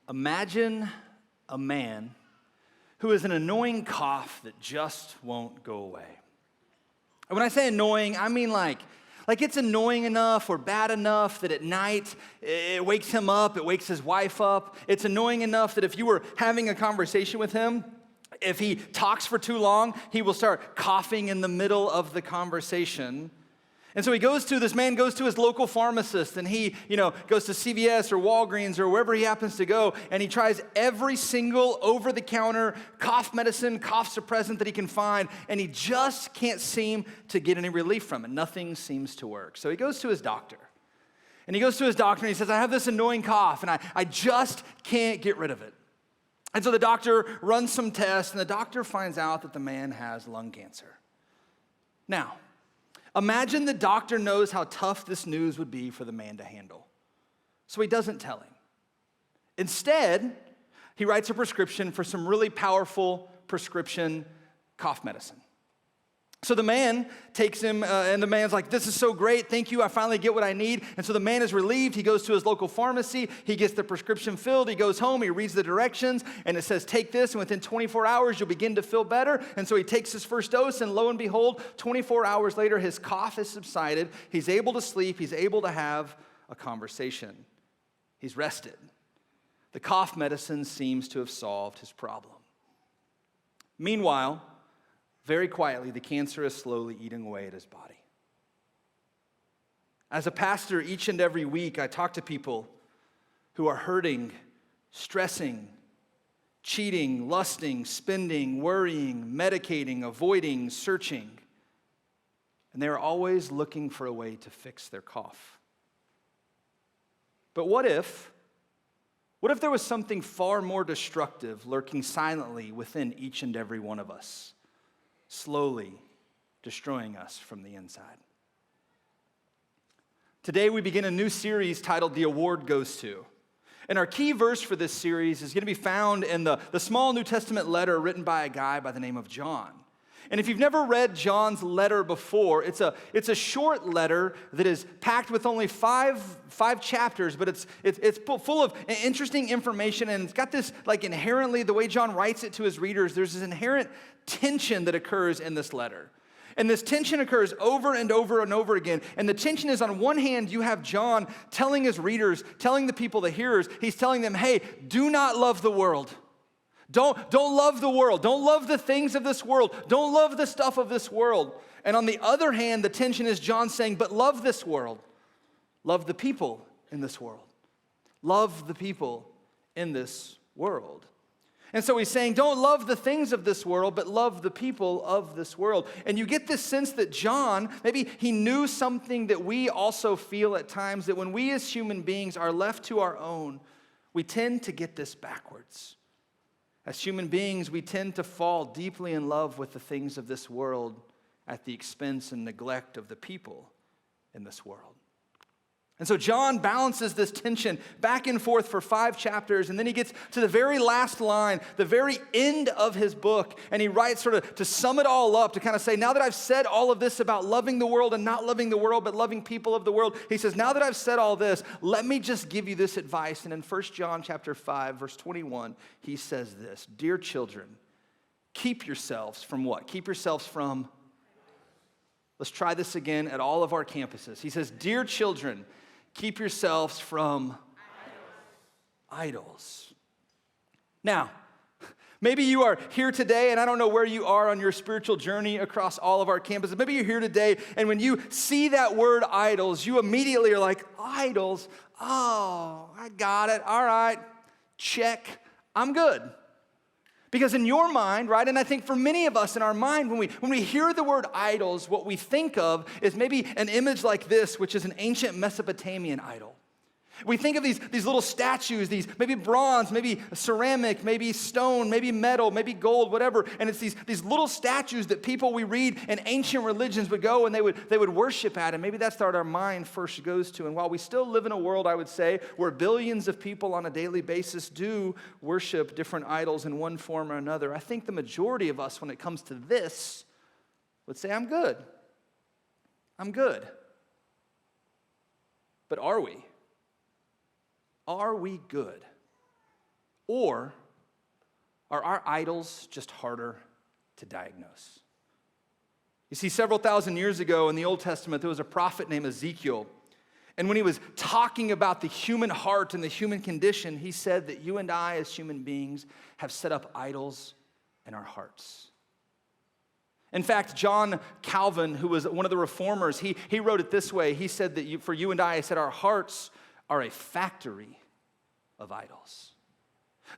Imagine a man who has an annoying cough that just won't go away. And when I say annoying, I mean like it's annoying enough or bad enough that at night it wakes him up, it wakes his wife up. It's annoying enough that if you were having a conversation with him, if he talks for too long, he will start coughing in the middle of the conversation. And so this man goes to his local pharmacist, and he, goes to CVS or Walgreens or wherever he happens to go, and he tries every single over-the-counter cough medicine, cough suppressant that he can find, and he just can't seem to get any relief from it. Nothing seems to work. So he goes to his doctor. And he goes to his doctor, and he says, I have this annoying cough, and I just can't get rid of it. And so the doctor runs some tests, and the doctor finds out that the man has lung cancer. Now, imagine the doctor knows how tough this news would be for the man to handle. So he doesn't tell him. Instead, he writes a prescription for some really powerful prescription cough medicine. So the man takes him, and the man's like, this is so great, thank you, I finally get what I need. And so the man is relieved, he goes to his local pharmacy, he gets the prescription filled, he goes home, he reads the directions, and it says, take this, and within 24 hours, you'll begin to feel better. And so he takes his first dose, and lo and behold, 24 hours later, his cough has subsided, he's able to sleep, he's able to have a conversation. He's rested. The cough medicine seems to have solved his problem. Meanwhile, very quietly, the cancer is slowly eating away at his body. As a pastor, each and every week, I talk to people who are hurting, stressing, cheating, lusting, spending, worrying, medicating, avoiding, searching. And they're always looking for a way to fix their cough. But what if there was something far more destructive lurking silently within each and every one of us, slowly destroying us from the inside? Today we begin a new series titled The Award Goes To. And our key verse for this series is going to be found in the small New Testament letter written by a guy by the name of John. And if you've never read John's letter before, it's a short letter that is packed with only five chapters, but it's full of interesting information, and it's got this, like, inherently, the way John writes it to his readers, there's this inherent tension that occurs in this letter. And this tension occurs over and over and over again. And the tension is, on one hand, you have John telling his readers, telling the people, the hearers, he's telling them, hey, do not love the world. Don't love the world. Don't love the things of this world. Don't love the stuff of this world. And on the other hand, the tension is John saying, but love this world. Love the people in this world. Love the people in this world. And so he's saying, don't love the things of this world, but love the people of this world. And you get this sense that John, maybe he knew something that we also feel at times, that when we as human beings are left to our own, we tend to get this backwards. As human beings, we tend to fall deeply in love with the things of this world at the expense and neglect of the people in this world. And so John balances this tension back and forth for 5 chapters, and then he gets to the very last line, the very end of his book, and he writes sort of to sum it all up, to kind of say, now that I've said all of this about loving the world and not loving the world, but loving people of the world, he says, now that I've said all this, let me just give you this advice. And in 1 John chapter 5, verse 21, he says this, dear children, keep yourselves from what? Keep yourselves from, let's try this again at all of our campuses. He says, dear children, keep yourselves from idols. Now, maybe you are here today, and I don't know where you are on your spiritual journey across all of our campuses. Maybe you're here today, and when you see that word idols, you immediately are like, idols? Oh, I got it. All right, check. I'm good. Because in your mind, right, and I think for many of us in our mind, when we hear the word idols, what we think of is maybe an image like this, which is an ancient Mesopotamian idol. We think of these little statues, these maybe bronze, maybe ceramic, maybe stone, maybe metal, maybe gold, whatever. And it's these little statues that people we read in ancient religions would go and they would worship at. And maybe that's what our mind first goes to. And while we still live in a world, I would say, where billions of people on a daily basis do worship different idols in one form or another, I think the majority of us, when it comes to this, would say, I'm good. I'm good. But are we? Are we good? Or are our idols just harder to diagnose? You see, several thousand years ago in the Old Testament, there was a prophet named Ezekiel. And when he was talking about the human heart and the human condition, he said that you and I as human beings have set up idols in our hearts. In fact, John Calvin, who was one of the reformers, he wrote it this way. He said that for you and I said our hearts are a factory of idols.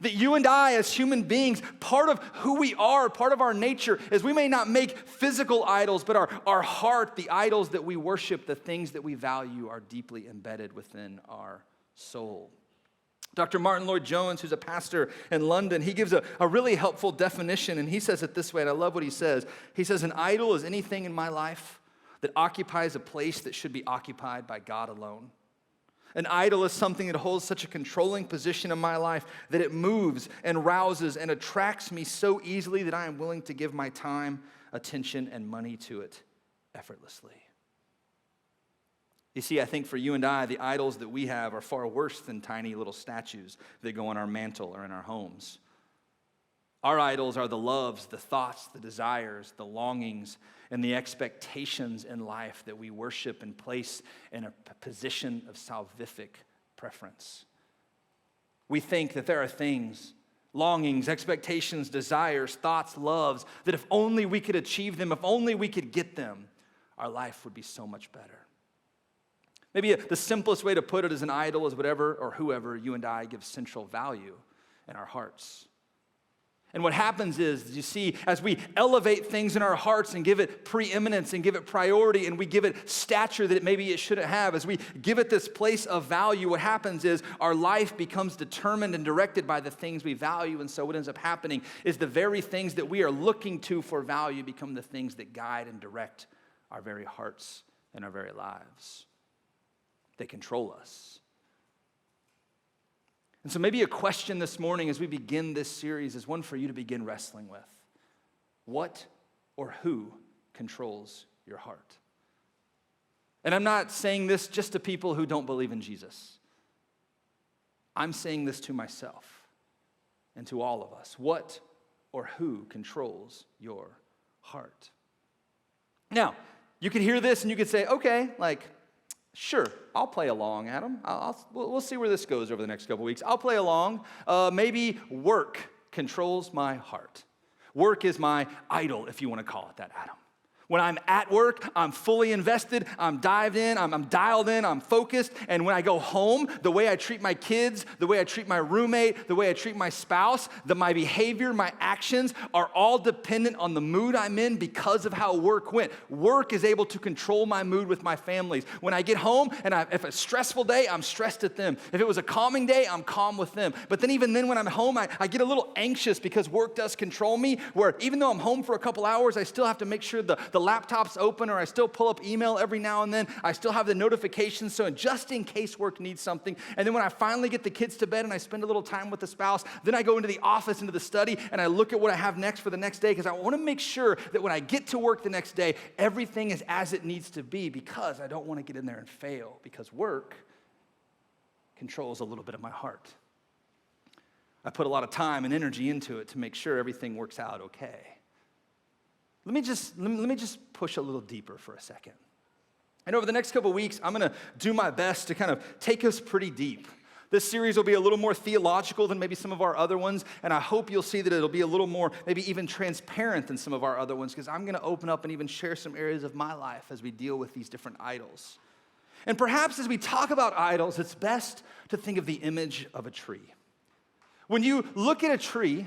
That you and I as human beings, part of who we are, part of our nature, is we may not make physical idols, but our heart, the idols that we worship, the things that we value are deeply embedded within our soul. Dr. Martin Lloyd-Jones, who's a pastor in London, he gives a really helpful definition, and he says it this way, and I love what he says. He says, an idol is anything in my life that occupies a place that should be occupied by God alone. An idol is something that holds such a controlling position in my life that it moves and rouses and attracts me so easily that I am willing to give my time, attention, and money to it effortlessly. You see, I think for you and I, the idols that we have are far worse than tiny little statues that go on our mantle or in our homes. Our idols are the loves, the thoughts, the desires, the longings, and the expectations in life that we worship and place in a position of salvific preference. We think that there are things, longings, expectations, desires, thoughts, loves, that if only we could achieve them, if only we could get them, our life would be so much better. Maybe the simplest way to put it is an idol is whatever or whoever you and I give central value in our hearts. And what happens is, you see, as we elevate things in our hearts and give it preeminence and give it priority and we give it stature that maybe it shouldn't have, as we give it this place of value, what happens is our life becomes determined and directed by the things we value. And so what ends up happening is the very things that we are looking to for value become the things that guide and direct our very hearts and our very lives. They control us. And so maybe a question this morning as we begin this series is one for you to begin wrestling with. What or who controls your heart? And I'm not saying this just to people who don't believe in Jesus. I'm saying this to myself and to all of us. What or who controls your heart? Now, you could hear this and you could say, okay, sure, I'll play along, Adam. We'll see where this goes over the next couple weeks. I'll play along. Maybe work controls my heart. Work is my idol, if you want to call it that, Adam. When I'm at work, I'm fully invested, I'm dived in, I'm dialed in, I'm focused. And when I go home, the way I treat my kids, the way I treat my roommate, the way I treat my spouse, my behavior, my actions are all dependent on the mood I'm in because of how work went. Work is able to control my mood with my families. When I get home, and if it's a stressful day, I'm stressed at them. If it was a calming day, I'm calm with them. But then even then when I'm home, I get a little anxious because work does control me, where even though I'm home for a couple hours, I still have to make sure the laptop's open, or I still pull up email every now and then. I still have the notifications, so just in case work needs something. And then when I finally get the kids to bed and I spend a little time with the spouse, then I go into the office, into the study, and I look at what I have next for the next day, because I want to make sure that when I get to work the next day, everything is as it needs to be, because I don't want to get in there and fail, because work controls a little bit of my heart. I put a lot of time and energy into it to make sure everything works out okay. Let me just push a little deeper for a second. And over the next couple of weeks, I'm going to do my best to kind of take us pretty deep. This series will be a little more theological than maybe some of our other ones, and I hope you'll see that it'll be a little more, maybe even transparent than some of our other ones, because I'm going to open up and even share some areas of my life as we deal with these different idols. And perhaps as we talk about idols, it's best to think of the image of a tree. When you look at a tree,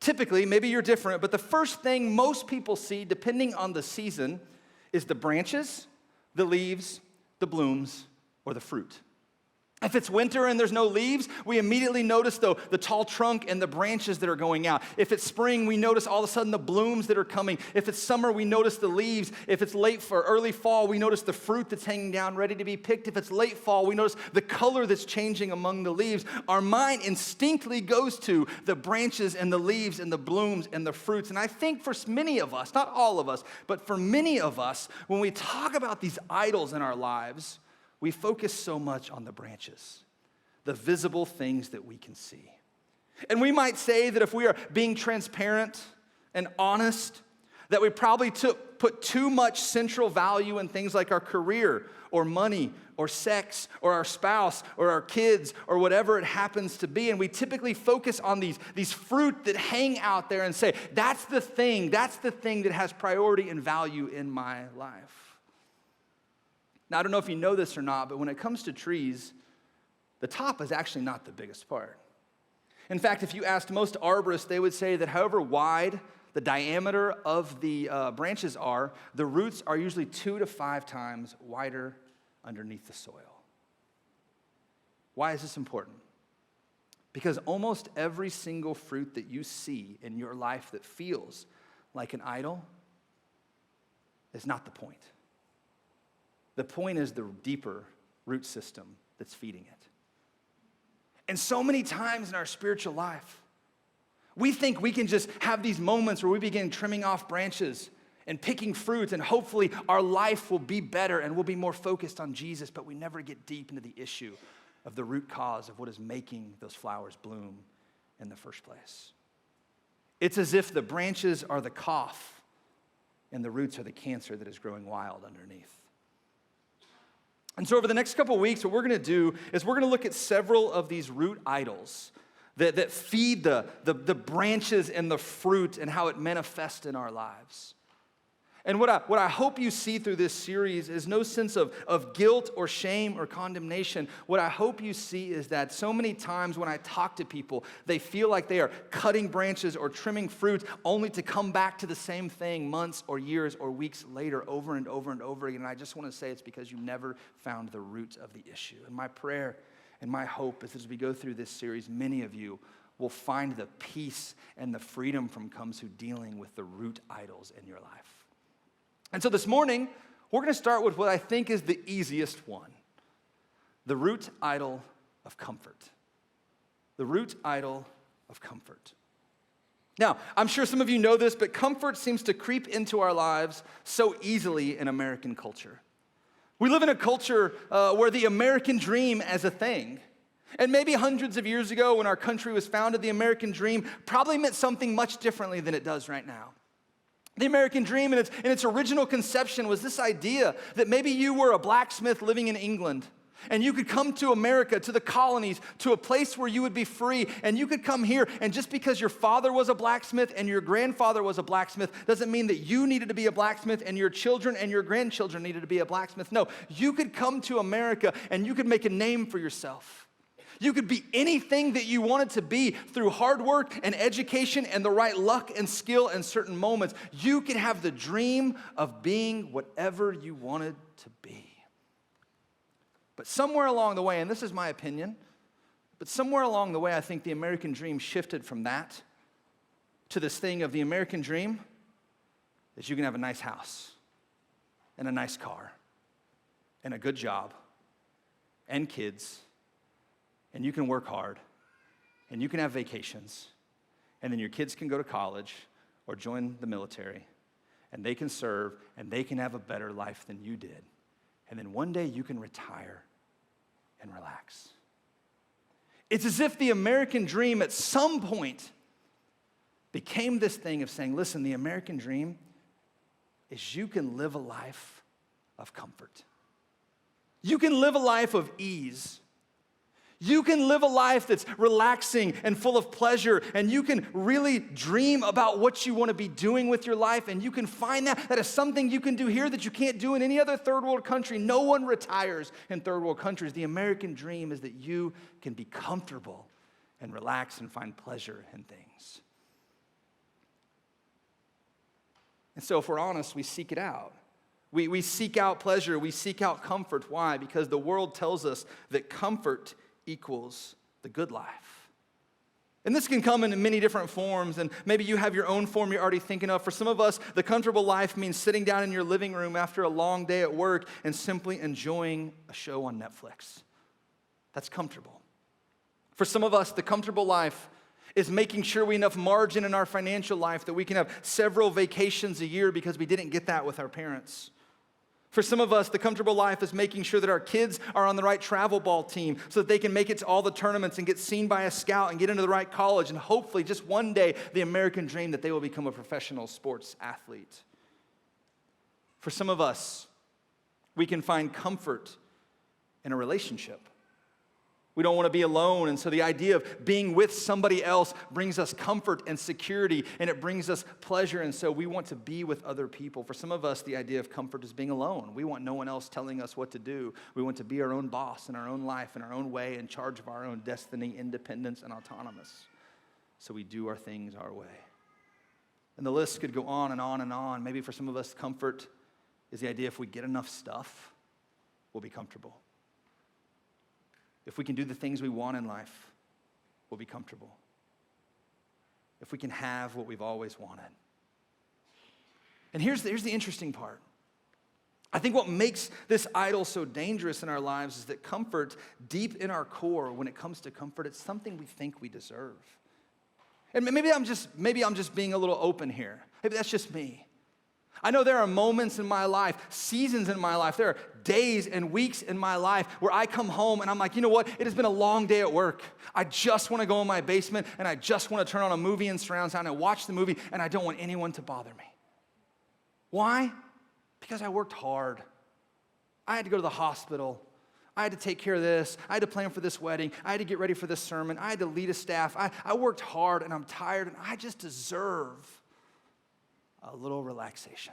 typically, maybe you're different, but the first thing most people see, depending on the season, is the branches, the leaves, the blooms, or the fruit. If it's winter and there's no leaves, we immediately notice the tall trunk and the branches that are going out. If it's spring, we notice all of a sudden the blooms that are coming. If it's summer, we notice the leaves. If it's late for early fall, we notice the fruit that's hanging down ready to be picked. If it's late fall, we notice the color that's changing among the leaves. Our mind instinctively goes to the branches and the leaves and the blooms and the fruits. And I think for many of us, not all of us, but for many of us, when we talk about these idols in our lives, we focus so much on the branches, the visible things that we can see. And we might say that if we are being transparent and honest, that we probably put too much central value in things like our career or money or sex or our spouse or our kids or whatever it happens to be. And we typically focus on these fruit that hang out there and say, that's the thing that has priority and value in my life. Now, I don't know if you know this or not, but when it comes to trees, the top is actually not the biggest part. In fact, if you asked most arborists, they would say that however wide the diameter of the branches are, the roots are usually 2 to 5 times wider underneath the soil. Why is this important? Because almost every single fruit that you see in your life that feels like an idol is not the point. The point is the deeper root system that's feeding it. And so many times in our spiritual life, we think we can just have these moments where we begin trimming off branches and picking fruit, and hopefully our life will be better and we'll be more focused on Jesus, but we never get deep into the issue of the root cause of what is making those flowers bloom in the first place. It's as if the branches are the cough and the roots are the cancer that is growing wild underneath. And so over the next couple of weeks, what we're going to do is we're going to look at several of these root idols that feed the branches and the fruit and how it manifests in our lives. And what I hope you see through this series is no sense of guilt or shame or condemnation. What I hope you see is that so many times when I talk to people, they feel like they are cutting branches or trimming fruit only to come back to the same thing months or years or weeks later over and over and over again. And I just want to say it's because you never found the root of the issue. And my prayer and my hope is that as we go through this series, many of you will find the peace and the freedom from comes through dealing with the root idols in your life. And so this morning, we're going to start with what I think is the easiest one, the root idol of comfort. The root idol of comfort. Now, I'm sure some of you know this, but comfort seems to creep into our lives so easily in American culture. We live in a culture where the American dream is a thing. And maybe hundreds of years ago when our country was founded, the American dream probably meant something much differently than it does right now. The American dream in its original conception was this idea that maybe you were a blacksmith living in England and you could come to America, to the colonies, to a place where you would be free, and you could come here, and just because your father was a blacksmith and your grandfather was a blacksmith doesn't mean that you needed to be a blacksmith and your children and your grandchildren needed to be a blacksmith. No, you could come to America and you could make a name for yourself. You could be anything that you wanted to be through hard work and education and the right luck and skill in certain moments. You could have the dream of being whatever you wanted to be. But somewhere along the way, and this is my opinion, but somewhere along the way, I think the American dream shifted from that to this thing of the American dream that you can have a nice house and a nice car and a good job and kids. And you can work hard, and you can have vacations, and then your kids can go to college or join the military, and they can serve, and they can have a better life than you did. And then one day you can retire and relax. It's as if the American dream at some point became this thing of saying, listen, the American dream is you can live a life of comfort. You can live a life of ease. You can live a life that's relaxing and full of pleasure, and you can really dream about what you want to be doing with your life, and you can find that is something you can do here that you can't do in any other third world country. No one retires in third world countries. The American dream is that you can be comfortable and relax and find pleasure in things. And so if we're honest, we seek it out. We seek out pleasure. We seek out comfort. Why? Because the world tells us that comfort equals the good life. And this can come in many different forms, and maybe you have your own form you're already thinking of. For some of us, the comfortable life means sitting down in your living room after a long day at work and simply enjoying a show on Netflix. That's comfortable. For some of us, the comfortable life is making sure we have enough margin in our financial life that we can have several vacations a year because we didn't get that with our parents. For some of us, the comfortable life is making sure that our kids are on the right travel ball team so that they can make it to all the tournaments and get seen by a scout and get into the right college and hopefully just one day the American dream that they will become a professional sports athlete. For some of us, we can find comfort in a relationship. We don't want to be alone, and so the idea of being with somebody else brings us comfort and security, and it brings us pleasure, and so we want to be with other people. For some of us, the idea of comfort is being alone. We want no one else telling us what to do. We want to be our own boss in our own life, in our own way, in charge of our own destiny, independence, and autonomous. So we do our things our way. And the list could go on and on and on. Maybe for some of us, comfort is the idea if we get enough stuff, we'll be comfortable. If we can do the things we want in life, we'll be comfortable. If we can have what we've always wanted. And here's the interesting part. I think what makes this idol so dangerous in our lives is that comfort, deep in our core, when it comes to comfort, it's something we think we deserve. And maybe I'm just being a little open here. Maybe that's just me. I know there are moments in my life, seasons in my life, there are days and weeks in my life where I come home and I'm like, you know what? It has been a long day at work. I just want to go in my basement and I just want to turn on a movie in surround sound and watch the movie and I don't want anyone to bother me. Why? Because I worked hard. I had to go to the hospital. I had to take care of this. I had to plan for this wedding. I had to get ready for this sermon. I had to lead a staff. I worked hard and I'm tired and I just deserve a little relaxation.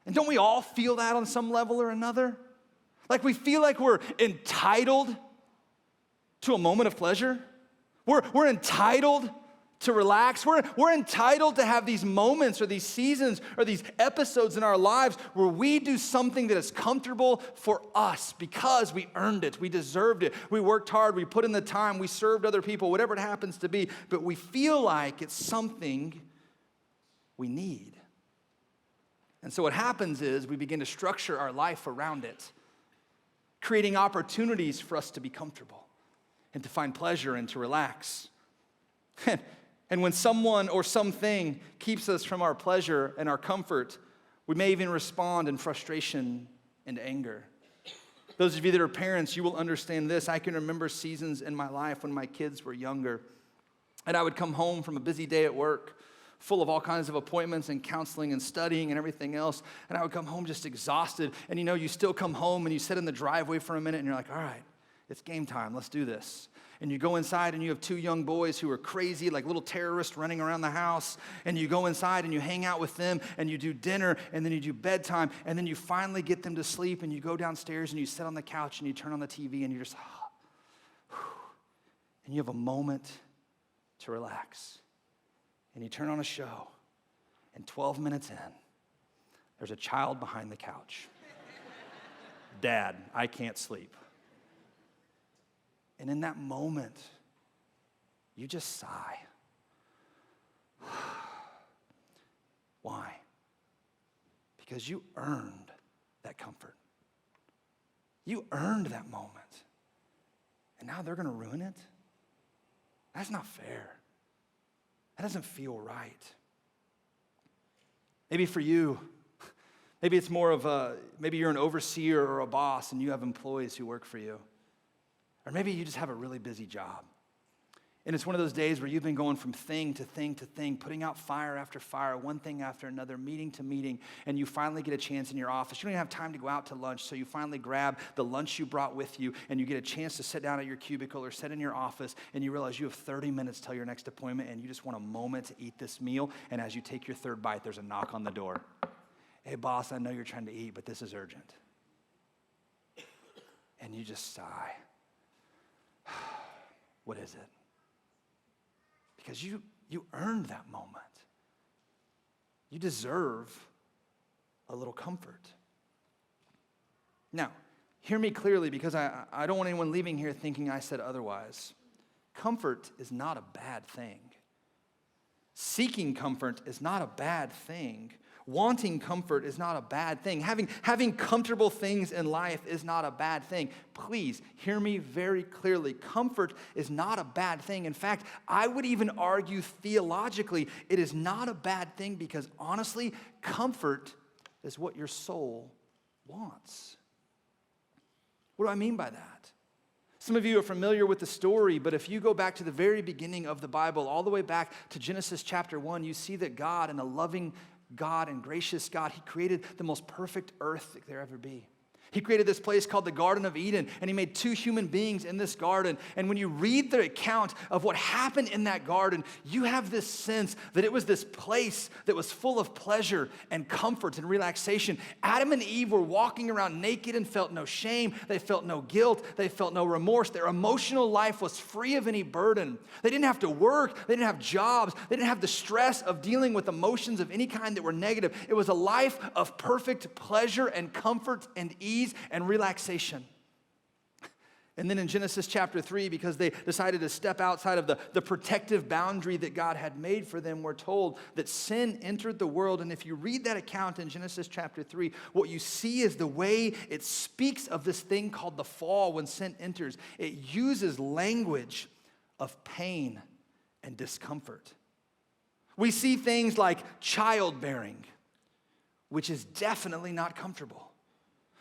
And don't we all feel that on some level or another? Like we feel like we're entitled to a moment of pleasure. We're entitled to relax. We're entitled to have these moments or these seasons or these episodes in our lives where we do something that is comfortable for us because we earned it. We deserved it. We worked hard. We put in the time. We served other people, whatever it happens to be. But we feel like it's something we need. And so what happens is we begin to structure our life around it, creating opportunities for us to be comfortable and to find pleasure and to relax. And when someone or something keeps us from our pleasure and our comfort, we may even respond in frustration and anger. Those of you that are parents, you will understand this. I can remember seasons in my life when my kids were younger, and I would come home from a busy day at work, full of all kinds of appointments and counseling and studying and everything else. And I would come home just exhausted. And you know, you still come home and you sit in the driveway for a minute and you're like, all right, it's game time. Let's do this. And you go inside and you have two young boys who are crazy, like little terrorists running around the house. And you go inside and you hang out with them and you do dinner and then you do bedtime. And then you finally get them to sleep and you go downstairs and you sit on the couch and you turn on the TV and you're just, and you have a moment to relax. And you turn on a show, and 12 minutes in, there's a child behind the couch. Dad, I can't sleep. And in that moment, you just sigh. Why? Because you earned that comfort. You earned that moment. And now they're going to ruin it? That's not fair. That doesn't feel right. Maybe for you, maybe it's more of maybe you're an overseer or a boss and you have employees who work for you. Or maybe you just have a really busy job. And it's one of those days where you've been going from thing to thing to thing, putting out fire after fire, one thing after another, meeting to meeting, and you finally get a chance in your office. You don't even have time to go out to lunch, so you finally grab the lunch you brought with you, and you get a chance to sit down at your cubicle or sit in your office, and you realize you have 30 minutes till your next appointment, and you just want a moment to eat this meal, and as you take your third bite, there's a knock on the door. Hey, boss, I know you're trying to eat, but this is urgent. And you just sigh. What is it? Because you earned that moment. You deserve a little comfort. Now, hear me clearly because I don't want anyone leaving here thinking I said otherwise. Comfort is not a bad thing. Seeking comfort is not a bad thing. Wanting comfort is not a bad thing. Having comfortable things in life is not a bad thing. Please hear me very clearly. Comfort is not a bad thing. In fact, I would even argue theologically it is not a bad thing because honestly, comfort is what your soul wants. What do I mean by that? Some of you are familiar with the story, but if you go back to the very beginning of the Bible, all the way back to Genesis chapter 1, you see that God, and a loving God and gracious God, he created the most perfect earth that there ever be. He created this place called the Garden of Eden, and he made 2 human beings in this garden. And when you read the account of what happened in that garden, you have this sense that it was this place that was full of pleasure and comfort and relaxation. Adam and Eve were walking around naked and felt no shame. They felt no guilt. They felt no remorse. Their emotional life was free of any burden. They didn't have to work. They didn't have jobs. They didn't have the stress of dealing with emotions of any kind that were negative. It was a life of perfect pleasure and comfort and ease and relaxation. And then in Genesis chapter 3, because they decided to step outside of the protective boundary that God had made for them, we're told that sin entered the world. And if you read that account in Genesis chapter 3, what you see is the way it speaks of this thing called the fall when sin enters. It uses language of pain and discomfort. We see things like childbearing, which is definitely not comfortable.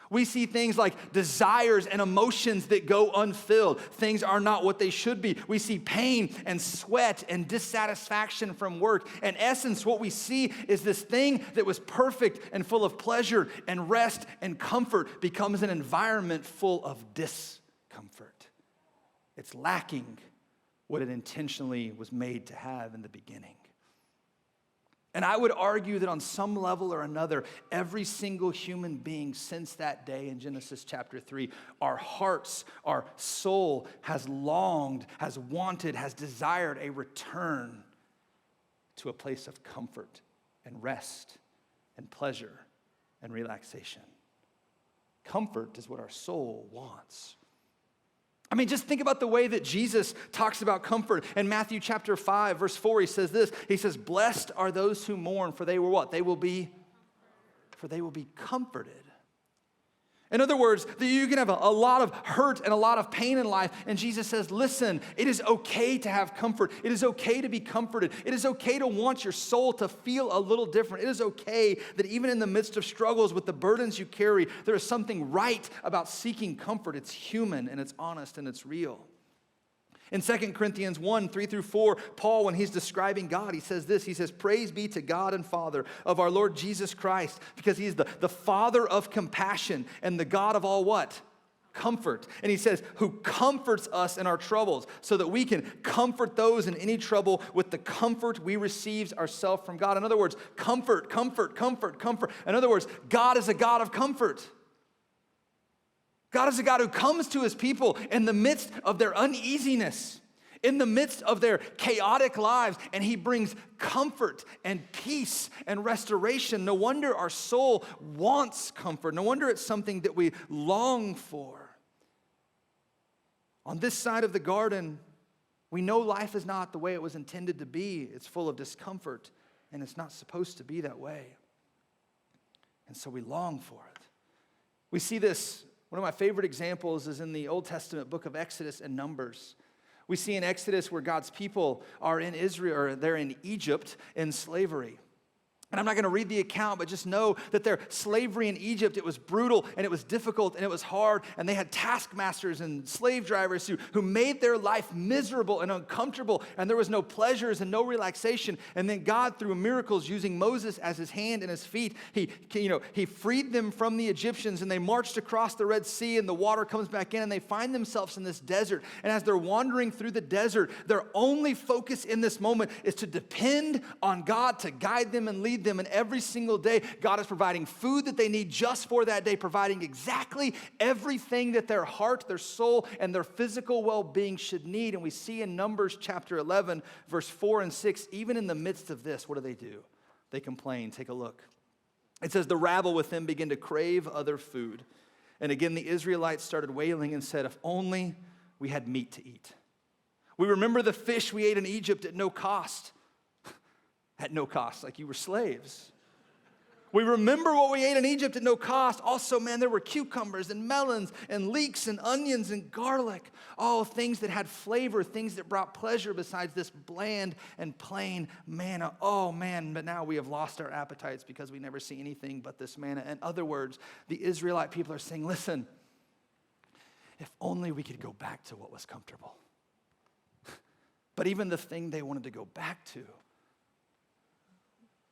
We see things like desires and emotions that go unfilled. Things are not what they should be. We see pain and sweat and dissatisfaction from work. In essence, what we see is this thing that was perfect and full of pleasure and rest and comfort becomes an environment full of discomfort. It's lacking what it intentionally was made to have in the beginning. And I would argue that on some level or another, every single human being since that day in Genesis chapter 3, our hearts, our soul has longed, has wanted, has desired a return to a place of comfort and rest and pleasure and relaxation. Comfort is what our soul wants. I mean, just think about the way that Jesus talks about comfort. In Matthew chapter 5, verse 4, he says this. He says, blessed are those who mourn, for they will what? They will be comforted. In other words, that you can have a lot of hurt and a lot of pain in life. And Jesus says, listen, it is okay to have comfort. It is okay to be comforted. It is okay to want your soul to feel a little different. It is okay that even in the midst of struggles with the burdens you carry, there is something right about seeking comfort. It's human and it's honest and it's real. In 2 Corinthians 1, 3 through 4, Paul, when he's describing God, he says this. He says, praise be to God and Father of our Lord Jesus Christ, because he is the Father of compassion and the God of all what? Comfort. And he says, who comforts us in our troubles so that we can comfort those in any trouble with the comfort we receive ourselves from God. In other words, comfort, comfort, comfort, comfort. In other words, God is a God of comfort. God is a God who comes to his people in the midst of their uneasiness, in the midst of their chaotic lives, and he brings comfort and peace and restoration. No wonder our soul wants comfort. No wonder it's something that we long for. On this side of the garden, we know life is not the way it was intended to be. It's full of discomfort, and it's not supposed to be that way. And so we long for it. We see this. One of my favorite examples is in the Old Testament book of Exodus and Numbers. We see in Exodus where God's people are in Israel, or they're in Egypt in slavery. And I'm not going to read the account, but just know that their slavery in Egypt, it was brutal and it was difficult and it was hard. And they had taskmasters and slave drivers who made their life miserable and uncomfortable. And there was no pleasures and no relaxation. And then God, through miracles, using Moses as his hand and his feet, he freed them from the Egyptians. And they marched across the Red Sea and the water comes back in. And they find themselves in this desert. And as they're wandering through the desert, their only focus in this moment is to depend on God to guide them and lead them. And every single day, God is providing food that they need just for that day, providing exactly everything that their heart, their soul, and their physical well-being should need. And we see in Numbers chapter 11, verse 4 and 6, even in the midst of this, what do? They complain. Take a look. It says, the rabble with them began to crave other food. And again, the Israelites started wailing and said, if only we had meat to eat. We remember the fish we ate in Egypt at no cost. At no cost, like you were slaves. We remember what we ate in Egypt at no cost. Also, man, there were cucumbers and melons and leeks and onions and garlic. All things that had flavor, things that brought pleasure besides this bland and plain manna. Oh, man, but now we have lost our appetites because we never see anything but this manna. In other words, the Israelite people are saying, listen, if only we could go back to what was comfortable. But even the thing they wanted to go back to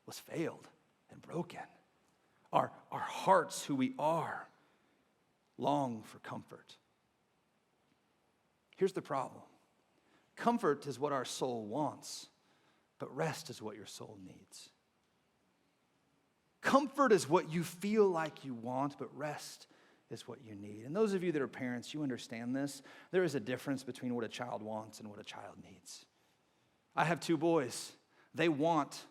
was failed and broken. Our hearts, who we are, long for comfort. Here's the problem. Comfort is what our soul wants, but rest is what your soul needs. Comfort is what you feel like you want, but rest is what you need. And those of you that are parents, you understand this. There is a difference between what a child wants and what a child needs. I have 2 boys. They want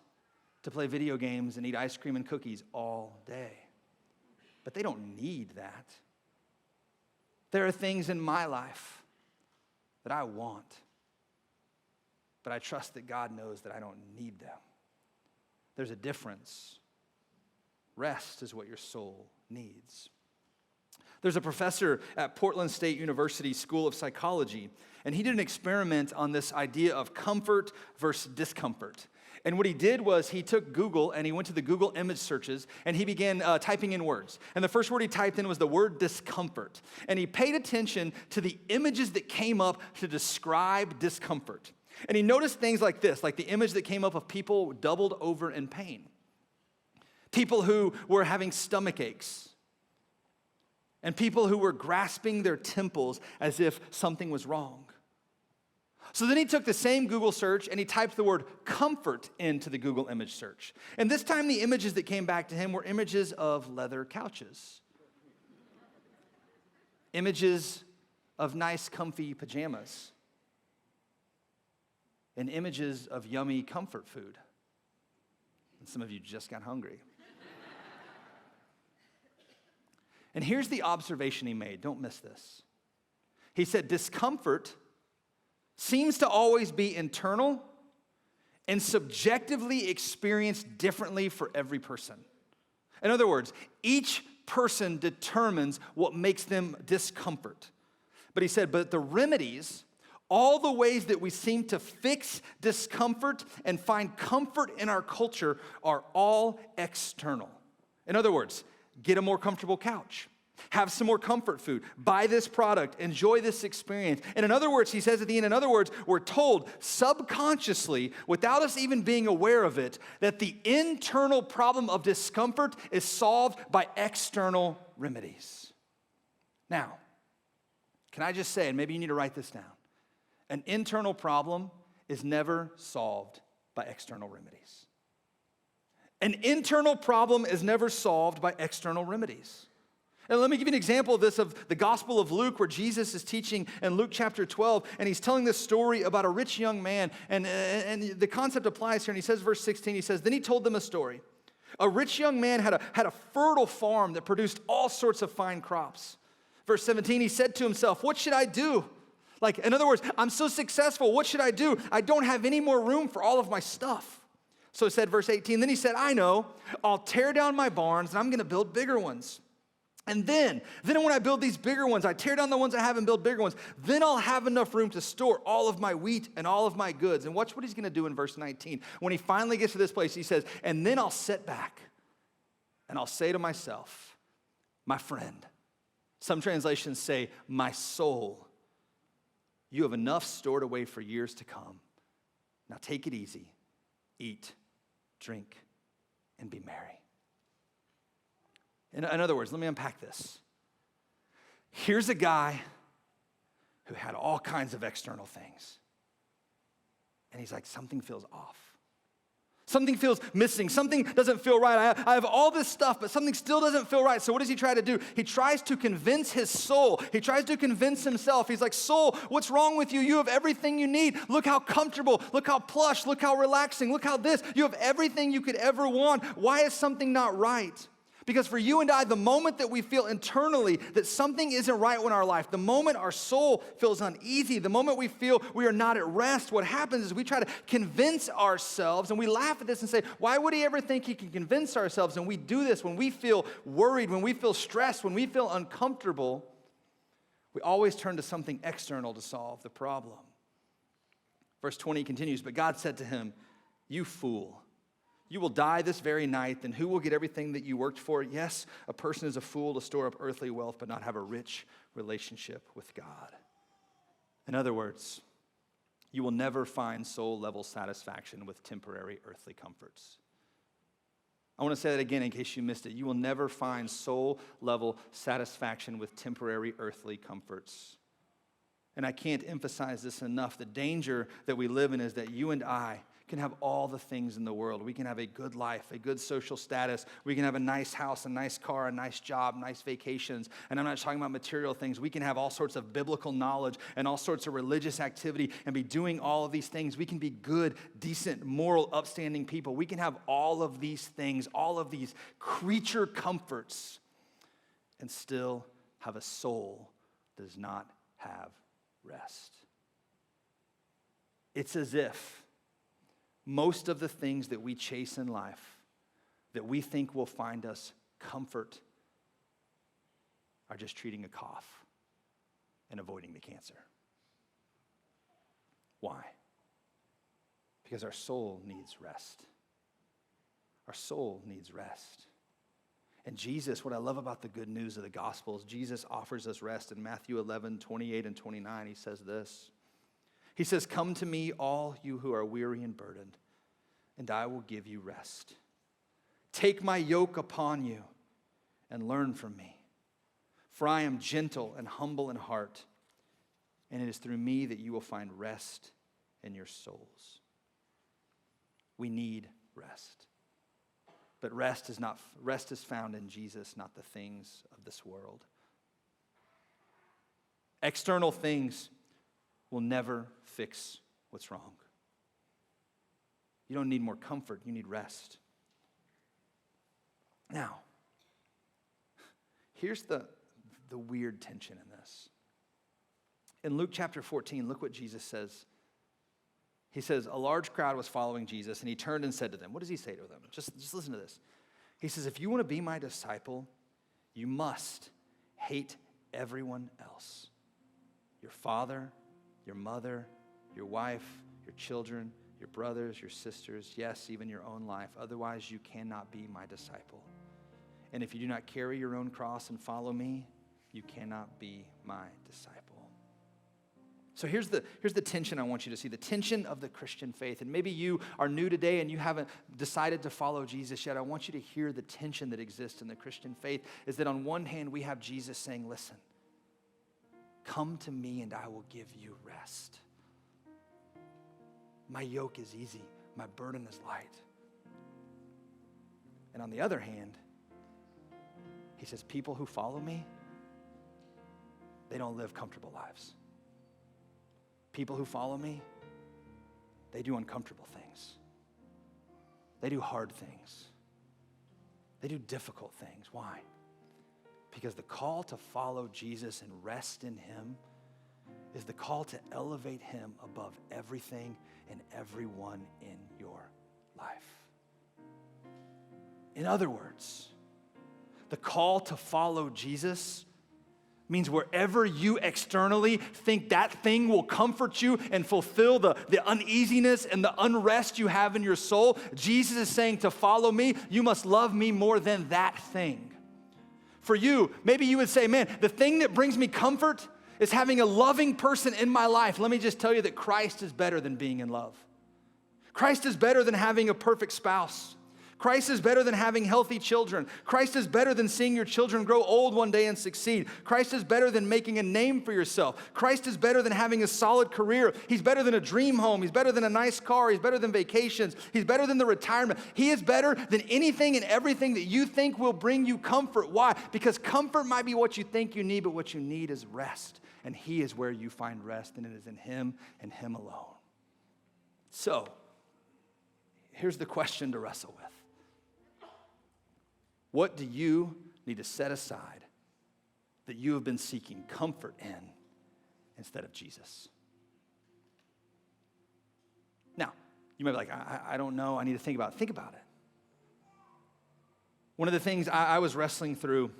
to play video games and eat ice cream and cookies all day. But they don't need that. There are things in my life that I want, but I trust that God knows that I don't need them. There's a difference. Rest is what your soul needs. There's a professor at Portland State University School of Psychology, and he did an experiment on this idea of comfort versus discomfort. And what he did was he took Google and he went to the Google image searches and he began typing in words. And the first word he typed in was the word discomfort. And he paid attention to the images that came up to describe discomfort. And he noticed things like this, like the image that came up of people doubled over in pain. People who were having stomach aches. And people who were grasping their temples as if something was wrong. So then he took the same Google search and he typed the word comfort into the Google image search. And this time the images that came back to him were images of leather couches. Images of nice, comfy pajamas. And images of yummy comfort food. And some of you just got hungry. And here's the observation he made. Don't miss this. He said, discomfort seems to always be internal and subjectively experienced differently for every person. In other words, each person determines what makes them discomfort. But he said, but the remedies, all the ways that we seem to fix discomfort and find comfort in our culture are all external. In other words, get a more comfortable couch. Have some more comfort food. Buy this product. Enjoy this experience. And in other words, he says at the end, in other words, we're told subconsciously, without us even being aware of it, that the internal problem of discomfort is solved by external remedies. Now, can I just say, and maybe you need to write this down, an internal problem is never solved by external remedies. An internal problem is never solved by external remedies. And let me give you an example of this, of the Gospel of Luke, where Jesus is teaching in Luke chapter 12, and he's telling this story about a rich young man, and the concept applies here, and he says, verse 16, he says, then he told them a story. A rich young man had a fertile farm that produced all sorts of fine crops. Verse 17, he said to himself, what should I do? Like, in other words, I'm so successful, what should I do? I don't have any more room for all of my stuff. So it said, verse 18, then he said, I know, I'll tear down my barns, and I'm going to build bigger ones. And then when I build these bigger ones, I tear down the ones I have and build bigger ones, then I'll have enough room to store all of my wheat and all of my goods. And watch what he's going to do in verse 19. When he finally gets to this place, he says, and then I'll sit back and I'll say to myself, my friend. Some translations say, my soul, you have enough stored away for years to come. Now take it easy, eat, drink, and be merry. In other words, let me unpack this. Here's a guy who had all kinds of external things. And he's like, something feels off. Something feels missing. Something doesn't feel right. I have all this stuff, but something still doesn't feel right. So what does he try to do? He tries to convince his soul. He tries to convince himself. He's like, soul, what's wrong with you? You have everything you need. Look how comfortable. Look how plush. Look how relaxing. Look how this. You have everything you could ever want. Why is something not right? Because for you and I, the moment that we feel internally that something isn't right in our life, the moment our soul feels uneasy, the moment we feel we are not at rest, what happens is we try to convince ourselves, and we laugh at this and say, why would he ever think he can convince ourselves? And we do this when we feel worried, when we feel stressed, when we feel uncomfortable. We always turn to something external to solve the problem. Verse 20 continues, but God said to him, you fool. You will die this very night, then who will get everything that you worked for? Yes, a person is a fool to store up earthly wealth, but not have a rich relationship with God. In other words, you will never find soul-level satisfaction with temporary earthly comforts. I want to say that again in case you missed it. You will never find soul-level satisfaction with temporary earthly comforts. And I can't emphasize this enough. The danger that we live in is that you and I can have all the things in the world. We can have a good life, a good social status. We can have a nice house, a nice car, a nice job, nice vacations. And I'm not talking about material things. We can have all sorts of biblical knowledge and all sorts of religious activity and be doing all of these things. We can be good, decent, moral, upstanding people. We can have all of these things, all of these creature comforts, and still have a soul that does not have rest. It's as if most of the things that we chase in life that we think will find us comfort are just treating a cough and avoiding the cancer. Why? Because our soul needs rest. Our soul needs rest. And Jesus, what I love about the good news of the gospel is Jesus offers us rest. In Matthew 11, 28 and 29, he says this. He says, come to me, all you who are weary and burdened, and I will give you rest. Take my yoke upon you and learn from me. For I am gentle and humble in heart, and it is through me that you will find rest in your souls. We need rest. But rest is found in Jesus, not the things of this world. External things will never fix what's wrong. You don't need more comfort, you need rest. Now, here's the weird tension in this. In Luke chapter 14, look what Jesus says. He says, a large crowd was following Jesus, and he turned and said to them, what does he say to them? Just listen to this. He says, if you want to be my disciple, you must hate everyone else. Your father, your mother, your wife, your children, your brothers, your sisters, yes, even your own life. Otherwise, you cannot be my disciple. And if you do not carry your own cross and follow me, you cannot be my disciple. So here's the tension I want you to see, the tension of the Christian faith. And maybe you are new today and you haven't decided to follow Jesus yet. I want you to hear the tension that exists in the Christian faith is that on one hand, we have Jesus saying, listen, come to me and I will give you rest. My yoke is easy. My burden is light. And on the other hand, he says, people who follow me, they don't live comfortable lives. People who follow me, they do uncomfortable things. They do hard things. They do difficult things. Why? Because the call to follow Jesus and rest in him is the call to elevate him above everything and everyone in your life. In other words, the call to follow Jesus means wherever you externally think that thing will comfort you and fulfill the uneasiness and the unrest you have in your soul, Jesus is saying to follow me, you must love me more than that thing. For you, maybe you would say, man, the thing that brings me comfort is having a loving person in my life. Let me just tell you that Christ is better than being in love. Christ is better than having a perfect spouse. Christ is better than having healthy children. Christ is better than seeing your children grow old one day and succeed. Christ is better than making a name for yourself. Christ is better than having a solid career. He's better than a dream home. He's better than a nice car. He's better than vacations. He's better than the retirement. He is better than anything and everything that you think will bring you comfort. Why? Because comfort might be what you think you need, but what you need is rest. And he is where you find rest, and it is in him and him alone. So, here's the question to wrestle with. What do you need to set aside that you have been seeking comfort in instead of Jesus? Now, you might be like, I don't know, I need to think about it. Think about it. One of the things I was wrestling through,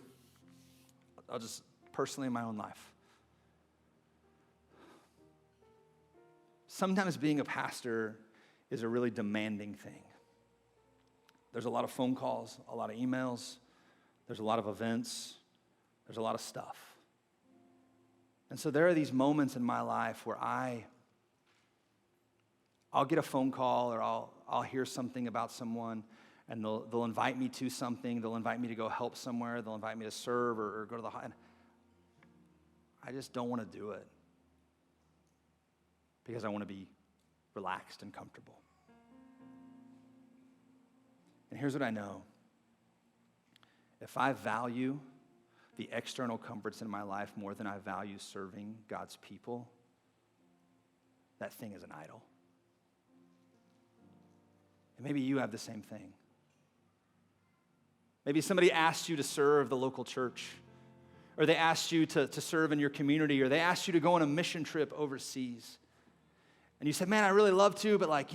I'll just personally in my own life. Sometimes being a pastor is a really demanding thing. There's a lot of phone calls, a lot of emails, there's a lot of events, there's a lot of stuff. And so there are these moments in my life where I'll get a phone call or I'll hear something about someone and they'll invite me to something, they'll invite me to go help somewhere, they'll invite me to serve or go to the hospital. I just don't want to do it because I want to be relaxed and comfortable. And here's what I know. If I value the external comforts in my life more than I value serving God's people, that thing is an idol. And maybe you have the same thing. Maybe somebody asked you to serve the local church, or they asked you to serve in your community, or they asked you to go on a mission trip overseas. And you said, man, I really love to, but I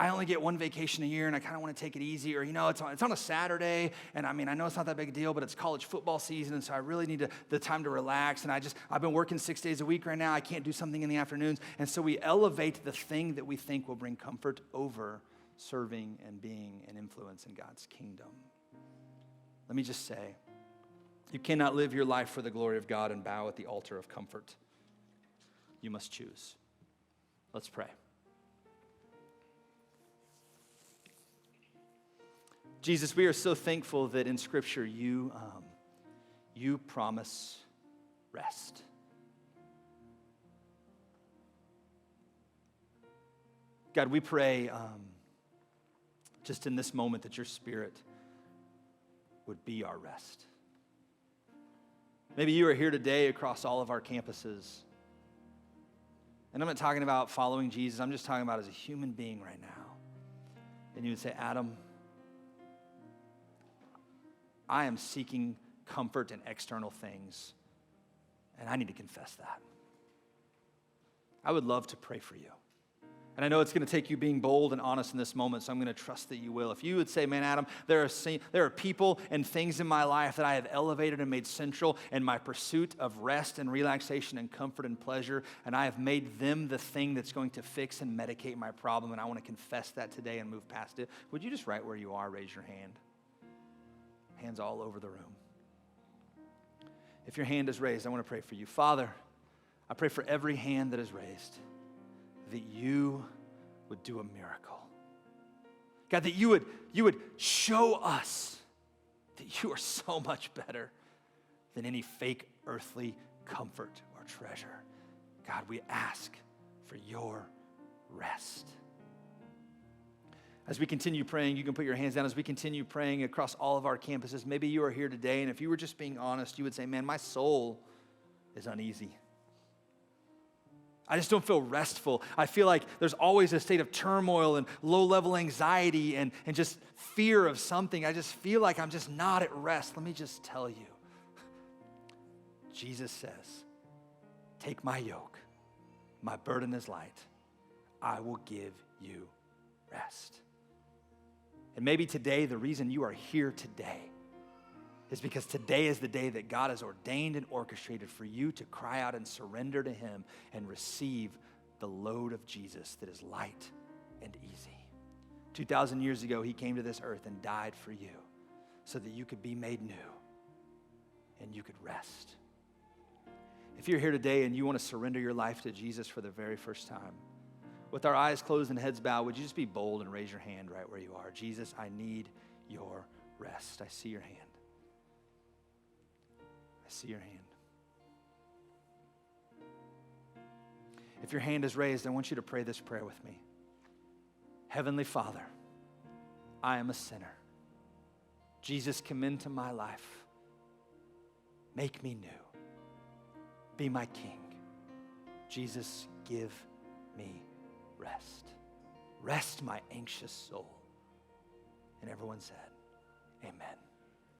only get one vacation a year and I kind of want to take it easy. Or, it's on a Saturday and I know it's not that big a deal, but it's college football season and so I really need the time to relax. And I've been working 6 days a week right now. I can't do something in the afternoons. And so we elevate the thing that we think will bring comfort over serving and being an influence in God's kingdom. Let me just say, you cannot live your life for the glory of God and bow at the altar of comfort. You must choose. Let's pray. Jesus, we are so thankful that in Scripture you promise rest. God, we pray just in this moment that your Spirit would be our rest. Maybe you are here today across all of our campuses. And I'm not talking about following Jesus. I'm just talking about as a human being right now. And you would say, Adam, I am seeking comfort in external things, and I need to confess that. I would love to pray for you. And I know it's going to take you being bold and honest in this moment, so I'm going to trust that you will. If you would say, man, Adam, there are people and things in my life that I have elevated and made central in my pursuit of rest and relaxation and comfort and pleasure, and I have made them the thing that's going to fix and medicate my problem, and I want to confess that today and move past it. Would you just right where you are, raise your hand? Hands all over the room. If your hand is raised, I want to pray for you. Father, I pray for every hand that is raised, that you would do a miracle. God, that you would show us that you are so much better than any fake earthly comfort or treasure. God, we ask for your rest. As we continue praying, you can put your hands down. As we continue praying across all of our campuses, maybe you are here today, and if you were just being honest, you would say, man, my soul is uneasy. I just don't feel restful. I feel like there's always a state of turmoil and low-level anxiety and just fear of something. I just feel like I'm just not at rest. Let me just tell you, Jesus says, take my yoke. My burden is light. I will give you rest. And maybe today, the reason you are here today is because today is the day that God has ordained and orchestrated for you to cry out and surrender to him and receive the load of Jesus that is light and easy. 2,000 years ago, he came to this earth and died for you so that you could be made new and you could rest. If you're here today and you want to surrender your life to Jesus for the very first time, with our eyes closed and heads bowed, would you just be bold and raise your hand right where you are? Jesus, I need your rest. I see your hand. I see your hand. If your hand is raised, I want you to pray this prayer with me. Heavenly Father, I am a sinner. Jesus, come into my life. Make me new. Be my King. Jesus, give me rest. Rest my anxious soul. And everyone said, Amen.